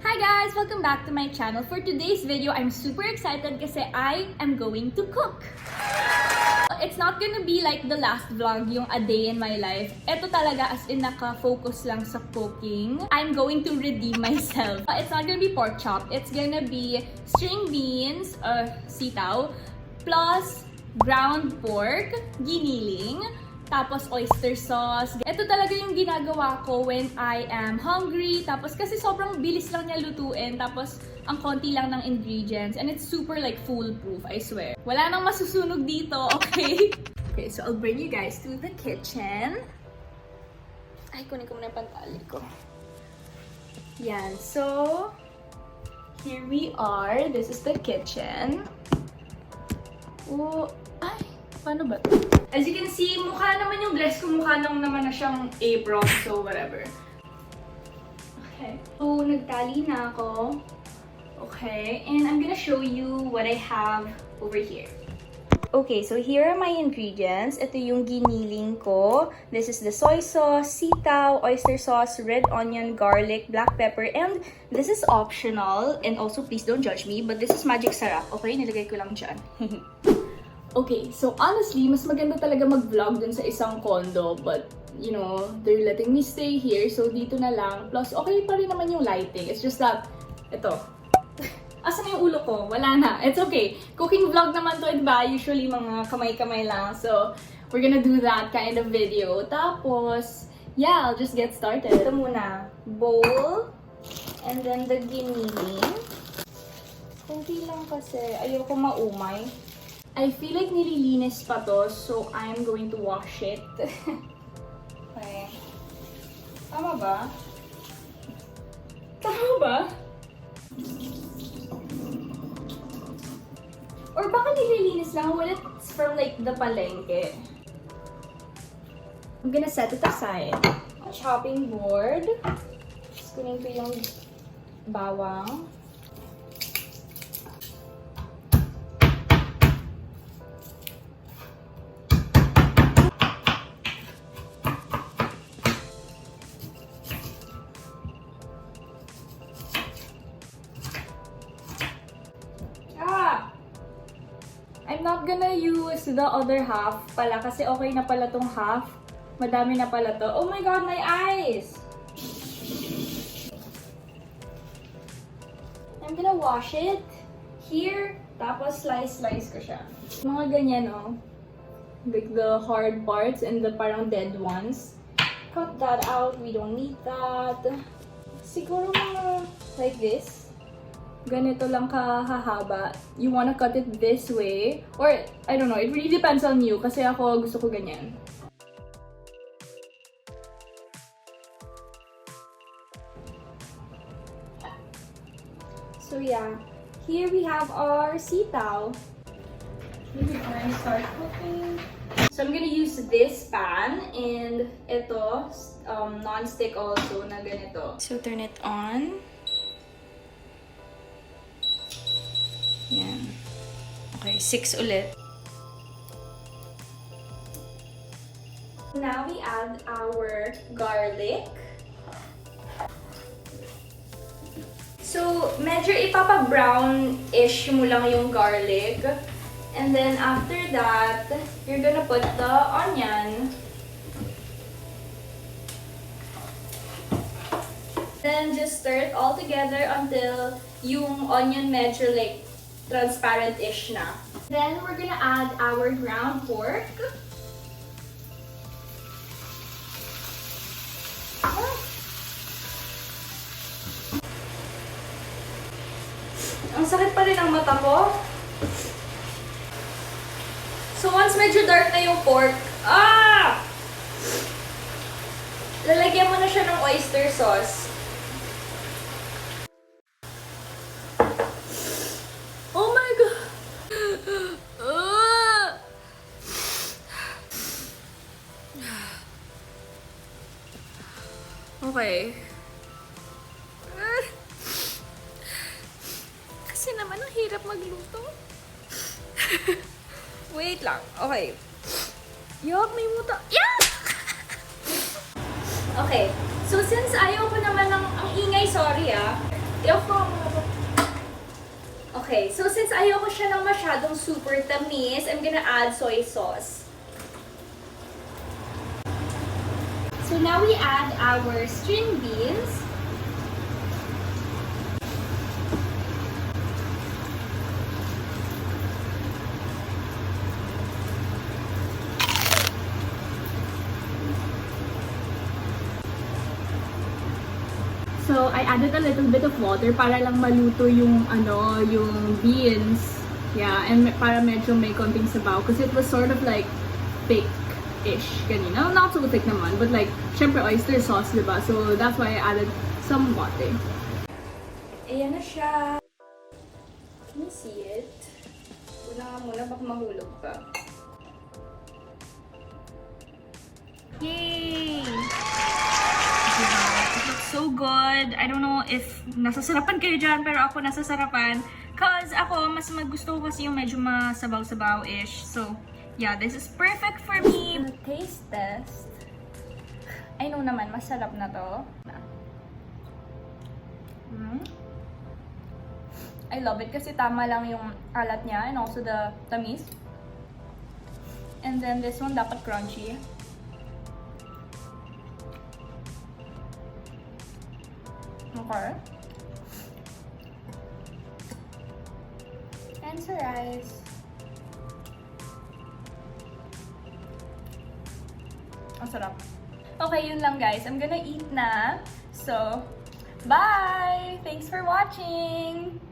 Hi guys! Welcome back to my channel. For today's video, I'm super excited kasi I am going to cook. It's not gonna be like the last vlog, yung a day in my life. Ito talaga as in naka-focus lang sa cooking. I'm going to redeem myself. It's not gonna be pork chop. It's gonna be string beans, sitaw, plus ground pork, giniling, tapos oyster sauce. Ito talaga yung ginagawa ko when I am hungry. Tapos kasi sobrang bilis lang niya lutuin. Tapos ang konti lang ng ingredients. And it's super like foolproof, I swear. Wala nang masusunog dito, okay? Okay, so I'll bring you guys to the kitchen. Ay, kunin ko muna yung pantali ko. Yan, so here we are. This is the kitchen. Oh, ay, paano ba ito? As you can see, mukha naman yung dress ko, mukha lang naman na siyang apron, so whatever. Okay. So, nagtali na ako. Okay, and I'm gonna show you what I have over here. Okay, so here are my ingredients. Ito yung giniling ko. This is the soy sauce, sitaw, oyster sauce, red onion, garlic, black pepper, and this is optional. And also, please don't judge me, but this is magic sarap. Okay, nilagay ko lang dyan. Okay, so honestly, mas maganda talaga mag-vlog dun sa isang condo, but you know, they're letting me stay here, so dito na lang. Plus, okay pa rin naman yung lighting. It's just that, ito. Asan na yung ulo ko? Wala na. It's okay. Cooking vlog naman to, diba? Usually, mga kamay-kamay lang. So, we're gonna do that kind of video. Tapos, yeah, I'll just get started. Ito muna, bowl, and then the giniling. Kunti lang kasi, ayoko maumay. I feel like nililinis pa to, so I'm going to wash it. Okay. Tama ba? Tama ba? Or baka nililinis lang when it's from like the palengke. I'm gonna set it aside. A chopping board. Just kunin ko yung bawang. I'm not gonna use the other half pala kasi okay na pala tong half. Madami na pala to. Oh my god, my eyes! I'm gonna wash it here, tapos slice ko siya. Mga ganyan, oh. Like the hard parts and the parang dead ones. Cut that out. We don't need that. Siguro mga like this. Ganito lang kahahaba. You wanna cut it this way. Or, I don't know, it really depends on you. Kasi ako, gusto ko ganyan. So yeah, here we have our sitaw. Before I start cooking. So I'm gonna use this pan. And ito, non-stick also na ganito. So turn it on. Yan. Okay, 6 ulit. Now we add our garlic. So, medyo ipapa-brown-ish mo lang yung garlic. And then after that, you're gonna put the onion. Then just stir it all together until yung onion medyo like transparent-ish na. Then, we're gonna add our ground pork. Ang sakit pa rin ang mata ko. So, once medyo dark na yung pork, lalagyan mo na siya ng oyster sauce. Okay. Kasi naman ang hirap magluto. Wait lang. Okay. Yuck, may muta. Yeah! Okay. So, since ayaw ko naman ng ang ingay, sorry Okay, so since ayoko siya ng masyadong super tamis, I'm gonna add soy sauce. So now we add our string beans. So I added a little bit of water para lang maluto yung yung beans. Yeah, and para medyo may konting sabaw because it was sort of like thick-ish kanina. Not so thick naman, but like syempre oyster sauce, diba? So that's why I added some water. Ayan na siya. Can you see it? Una nga muna, baka mahulog pa. Yay! It looks so good. I don't know if nasasarapan kayo dyan, pero ako nasasarapan. Cause ako, mas gusto ko kasi yung medyo masabaw-sabaw-ish. So, yeah, this is perfect for me. The taste test. I know naman, masarap na to. I love it kasi tama lang yung alat niya and also the tamis. And then this one dapat crunchy. Okay. And sa rice. Ang sarap. Okay, yun lang guys. I'm gonna eat na. So, bye! Thanks for watching!